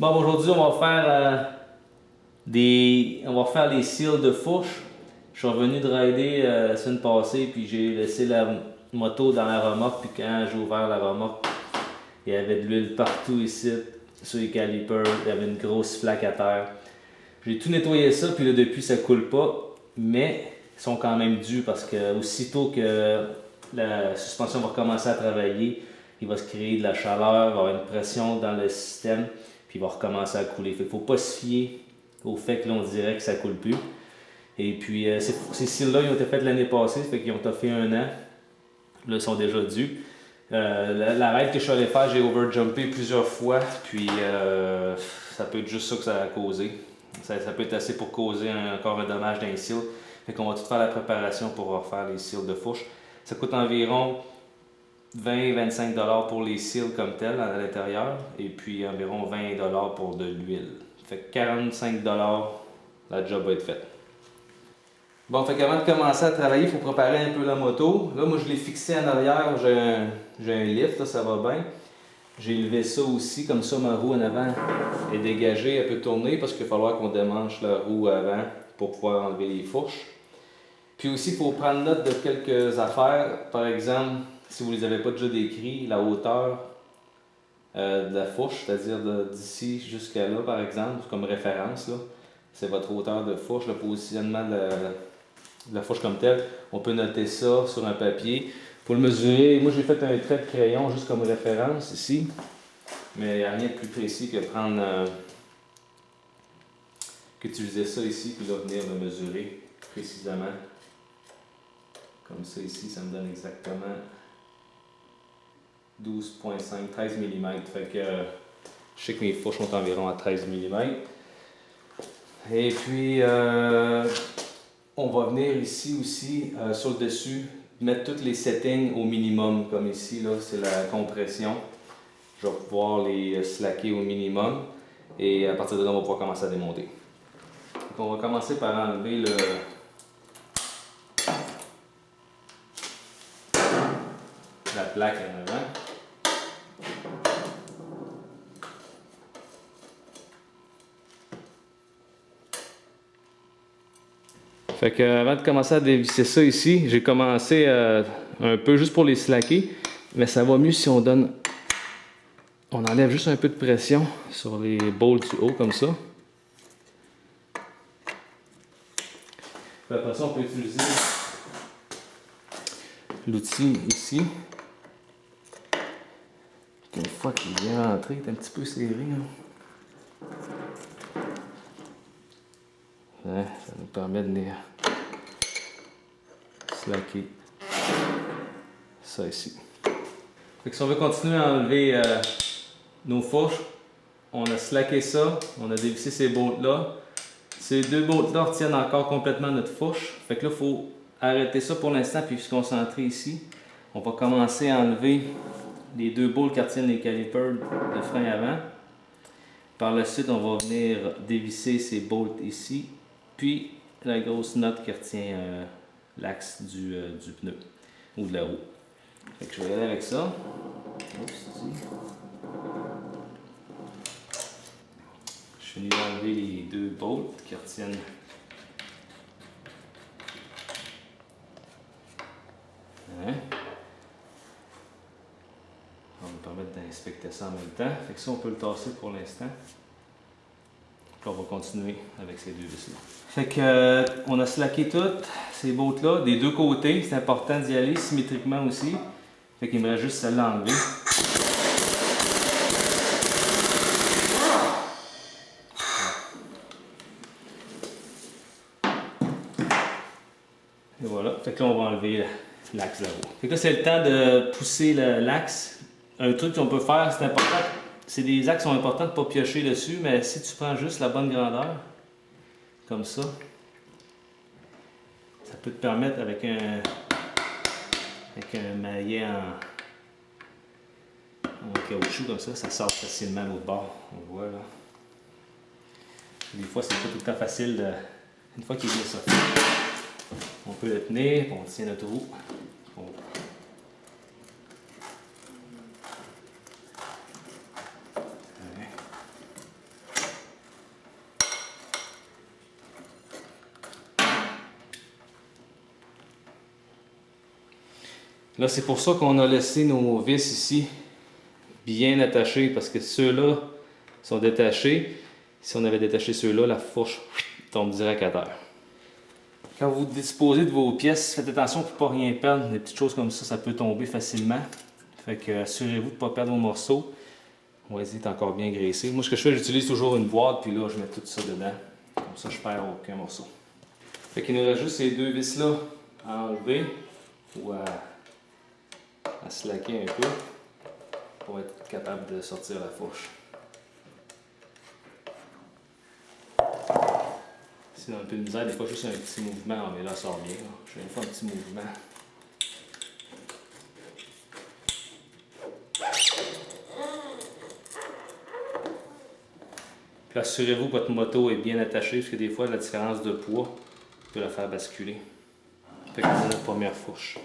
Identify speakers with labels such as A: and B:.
A: Bon, aujourd'hui, on va faire les seals de fourche. Je suis revenu de rider la semaine passée, puis j'ai laissé la moto dans la remorque, puis quand j'ai ouvert la remorque, il y avait de l'huile partout ici, sur les calipers, il y avait une grosse flaque à terre. J'ai tout nettoyé ça, puis là, depuis, ça coule pas, mais ils sont quand même dus parce que aussitôt que la suspension va commencer à travailler, il va se créer de la chaleur, il va y avoir une pression dans le système, puis il va recommencer à couler. Il ne faut pas se fier au fait que l'on dirait que ça ne coule plus. Et puis, ces cils-là, ils ont été faits l'année passée, fait qu'ils ont fait 1 an. Là, ils sont déjà dus. La ride que je suis allé faire, j'ai overjumpé plusieurs fois, puis ça peut être juste ça que ça a causé. Ça peut être assez pour causer encore un dommage d'un seal. Fait qu'on va tout faire la préparation pour refaire les seals de fourche. Ça coûte environ 20-25$ pour les seals comme tel à l'intérieur, et puis environ 20$ pour de l'huile. Fait que 45$, la job va être faite. Bon, fait qu'avant de commencer à travailler, il faut préparer un peu la moto. Là, moi, je l'ai fixé en arrière, j'ai un lift, là, ça va bien. J'ai levé ça aussi, comme ça, ma roue en avant est dégagée, elle peut tourner parce qu'il va falloir qu'on démanche la roue avant pour pouvoir enlever les fourches. Puis aussi, il faut prendre note de quelques affaires. Par exemple, si vous ne les avez pas déjà décrits, la hauteur de la fourche, c'est-à-dire d'ici jusqu'à là, par exemple, comme référence, là, c'est votre hauteur de fourche, le positionnement de la fourche comme telle. On peut noter ça sur un papier. Pour le mesurer, moi j'ai fait un trait de crayon juste comme référence ici, mais il n'y a rien de plus précis que qu'utiliser ça ici, puis là venir le mesurer précisément. Comme ça ici, ça me donne exactement 12,5, 13 mm. Fait que je sais que mes fourches sont environ à 13 mm. Et puis, on va venir ici aussi, sur le dessus, mettre tous les settings au minimum. Comme ici, là, c'est la compression. Je vais pouvoir les slacker au minimum. Et à partir de là, on va pouvoir commencer à démonter. Donc, on va commencer par enlever la plaque en avant. Fait que avant de commencer à dévisser ça ici, j'ai commencé un peu juste pour les slacker, mais ça va mieux si on enlève juste un peu de pression sur les bolts du haut comme ça. Puis après ça, on peut utiliser l'outil ici. Une fois qu'il est bien rentré, il est un petit peu serré. Hein. Ouais, ça nous permet de venir slacker ça ici. Fait que si on veut continuer à enlever nos fourches, on a slacké ça, on a dévissé ces bolts-là. Ces 2 bolts-là retiennent encore complètement notre fourche. Fait que là, il faut arrêter ça pour l'instant puis se concentrer ici. On va commencer à enlever les 2 bolts qui retiennent les calipers de frein avant. Par la suite, on va venir dévisser ces bolts ici, puis la grosse note qui retient l'axe du pneu ou de la roue. Fait que je vais y aller avec ça. Je finis d'enlever les 2 bolts qui retiennent On va me permettre d'inspecter ça en même temps. Fait que ça, on peut le tasser pour l'instant. Puis on va continuer avec ces 2 vis-là. Fait que on a slacké toutes ces bolts-là des 2 côtés. C'est important d'y aller symétriquement aussi. Fait qu'il me reste juste celle-là à enlever. Et voilà. Fait que là, on va enlever l'axe là-haut. Fait que là, c'est le temps de pousser l'axe. Un truc qu'on peut faire, c'est important. C'est des axes qui sont importants de ne pas piocher dessus, mais si tu prends juste la bonne grandeur, comme ça peut te permettre avec un maillet en caoutchouc comme ça sort facilement à l'autre bord. On voit là. Des fois, c'est pas tout le temps facile une fois qu'il est bien sorti. On peut le tenir, on tient notre roue. Là, c'est pour ça qu'on a laissé nos vis ici bien attachés, parce que ceux-là sont détachés. Si on avait détaché ceux-là, la fourche tombe direct à terre. Quand vous disposez de vos pièces, faites attention pour ne pas rien perdre. Des petites choses comme ça peut tomber facilement. Fait que assurez-vous de ne pas perdre vos morceaux. On va essayer d'être encore bien graissé. Moi, ce que je fais, j'utilise toujours une boîte, puis là, je mets tout ça dedans. Comme ça, je perds aucun morceau. Fait qu'il nous reste juste ces deux vis-là à enlever ou à slacker un peu pour être capable de sortir la fourche. Si on a un peu de misère, des fois juste un petit mouvement, mais là ça sort bien. Là. Je vais faire un petit mouvement. Puis assurez-vous que votre moto est bien attachée, parce que des fois la différence de poids peut la faire basculer. Fait que c'est notre première fourche.